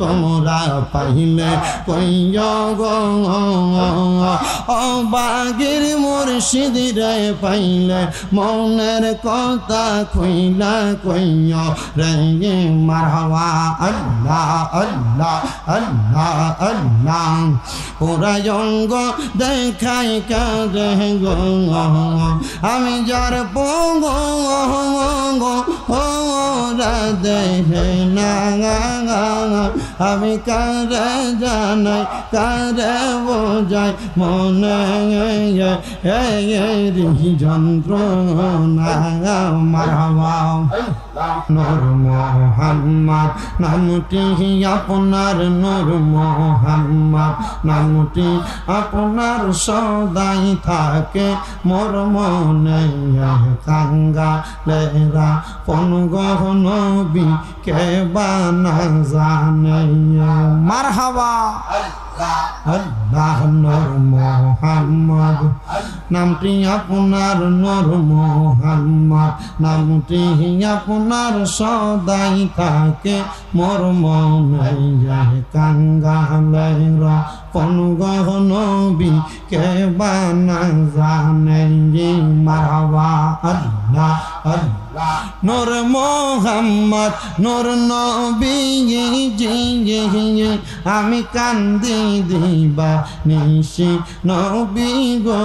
তোমরা পাইলে কইয়া গো ও বাগের মুর্শিদ রে পাইলে মনের কথা কইলা কইয়া রে মারহাবা আল্লাহ আল্লাহ আল্লাহ আল্লাহ ওরা অঙ্গ দেখাই কারে গো আমি যার পঙ্গ ওরা দেখে না আমি কারে জানাই কারে বোঝাই মনে যন্ত্রণা মারহাবা নূর মোহাম্মদ নামটি আপনার নূর মোহাম্মদ নামটি আপনার সদাই থাকে মোর মনে কাঙ্গালেরা কোন গহনবী কে বানা জানে মারহাবা আল্লাহ নূর মোহাম্মদ নামটি আপনার নূর মোহাম্মদ নামটি আপনার সদাই থাকে মোর মনে কাঙ্গালেরা কোন গহনবী কে বানা জানে মারহাবা আল্লাহ আল্লাহ নূর মোহাম্মদ নূর নবী আমি কান্দি দিবা নিশি নবী গো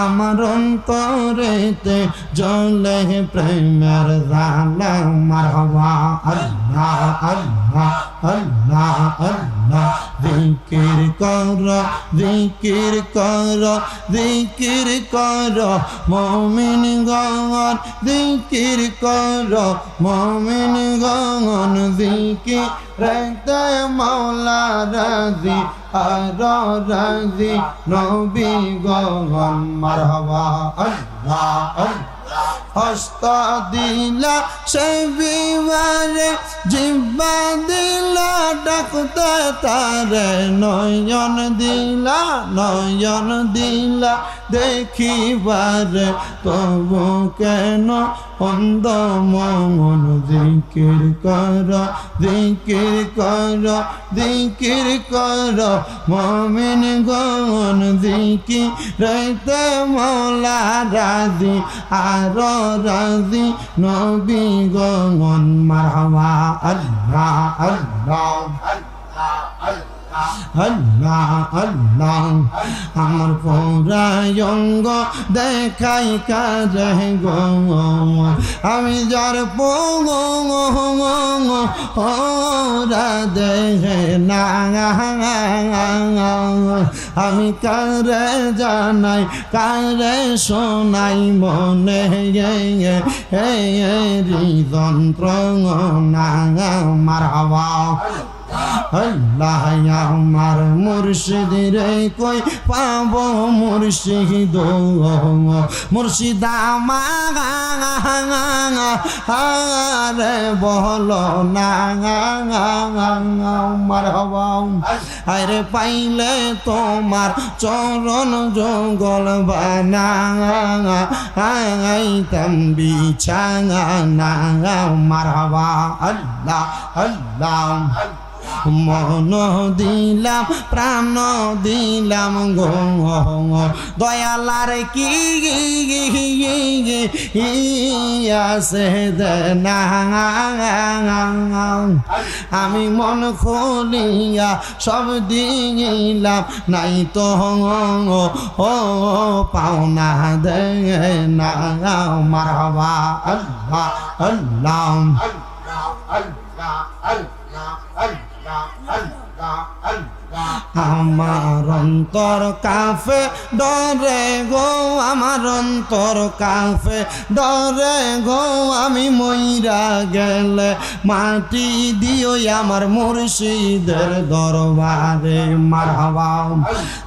আমার অন্তরেতে জ্বলে প্রেমের জালা মারহাবা আল্লাহ আল্লাহ আল্লাহ আল্লাহ জিকির কর জিকির কর জিকির কর মুমিন গণ জিকির কর মুমিন গণ জিকির রাখতে মাওলা রাজি আর রাজি নবী গণ মারহাবা আল্লাহ আল্লাহ হস্ত দিলা সে বিমারে জিব্বা দিলা ডাকতে তারে নয়ন দিলা দেখিবারে তবু কেন অন্ধ মন জিকির কর জিকির কর জিকির কর মুমিন গণ জিকির রাইতে মাওলা রাজি আর রাজি নবী গণ মারহাবা আল্লাহ আল্লাহ আল্লাহ আল্লাহ আমার পৌরায়ঙ্গ দেখাই কাজে গো আমি যার পঙ্গ ওরা দেখে না আমি কারে জানাই কারে শোনাই মনে যন্ত্রণা মারহাবা আল্লাহ আমার মুর্শিদ রে কই পাব মুর্শিদ মুর্শিদ আমারে বলো না মারহাবা আরে পাইলে তোমার চরণ জঙ্গল বানা তম্বি ছাঙা মারহাবা আল্লাহ আল্লাহ মন দিলাম প্রাণ দিলাম গো দয়ালার কি আছে না আমি মন খুলিয়া সব দিলাম নাই তো পাওনা দে না মারহাবা আল্লাহ আল্লাহ আমার অন্তর কাফে ডরে গো আমার অন্তর কাফে ডরে গো আমি মইরা গেলে মাটি দিও আমার মুর্শিদের দরবারে মারহাবা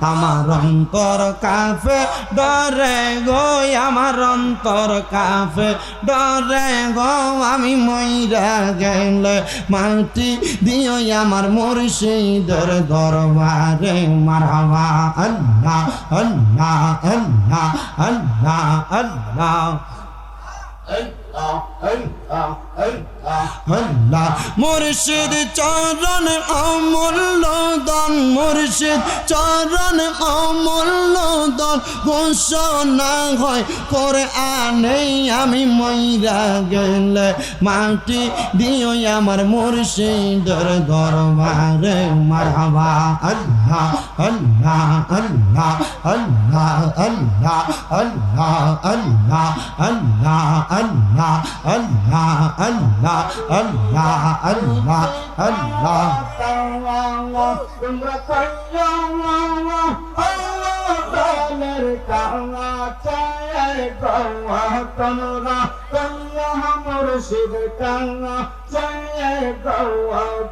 আমার অন্তর কাফে ডরে গো আমার অন্তর কাফে ডরে গো আমি মইরা গেলে মাটি দিও আমার মুর্শিদের দরবারে মারহাবা আল্লাহ আল্লাহ আল্লাহ আল্লাহ আল্লাহ আল্লাহ মুর্শিদ চরণ অমূল্য দান মুর্শিদ চরণ অমূল্য দান ঘোষণা হয় কোরআনে আমি মইরা গেলে মাটি দিও আমার মুর্শিদের দরবারে মারহাবা আল্লাহ আল্লাহ আল্লাহ আল্লাহ আল্লাহ আল্লাহ আল্লাহ আল্লাহ আল্লাহ আল্লাহ আল্লাহ আল্লাহ আল্লাহ আল্লাহ তোমরা মুর্শিদ কাঙ্গা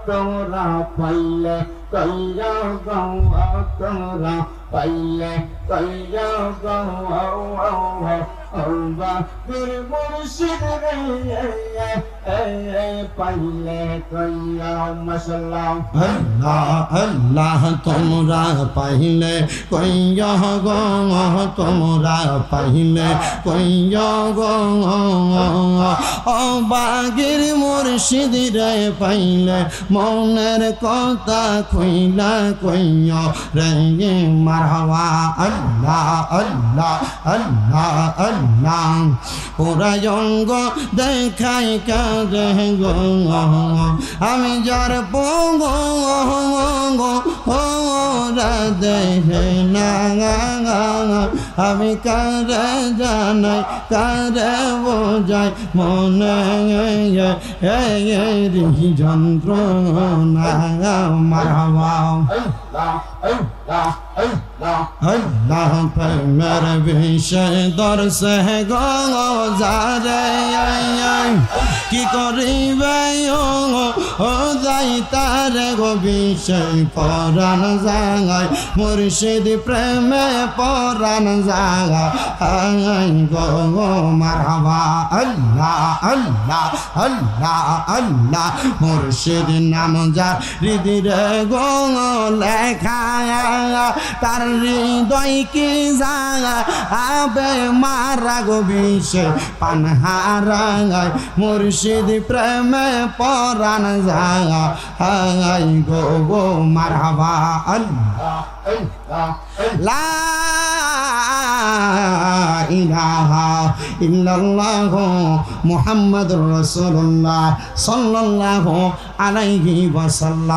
তোমরা পাইলে কইয়া গৌয়া তোমরা পাইলে কইয়া গৌয়া বীর মুর্শিদ পাইলে কইয়া মশলা আল্লাহ আল্লাহ তোমরা পাইলে কইয়া গো তোমরা পাইলে কইয়া গো ও বাগির মুর্শিদ রে পাইলে মনের কথা কইলা কইয়া রে মারহাবা আল্লাহ আল্লাহ আল্লাহ আল্লাহ পুরা জঙ্গ দেখাই কাজে গো আমি যার পঙ্গ ওরা দেখে না আমি কারে জানাই কারে বোঝাই মনে যন্ত্রণা মারহাবা আল্লাহ প্রেমের বিষয় দর্শে গজারে কি করিবে ও যাই তার গো বিষয় পরাণ জাগায় মুর্শিদ প্রেমে পরাণ জাগায় গো মারহাবা আল্লাহ আল্লাহ আল্লাহ আল্লাহ মুর্শিদ নাম যার হৃদয়ে গো লেখা তার হৃদয় কি জাগা আবে মারা গো বিষে পানহারায় মুর্শিদ প্রেমে পরাণ জাগা হাই গো গো মারহাবা আল্লাহ লা ইলাহা ইল্লাল্লাহ মুহাম্মাদুর রাসূলুল্লাহ সাল্লাল্লাহু আলাইহি ওয়াসাল্লাম।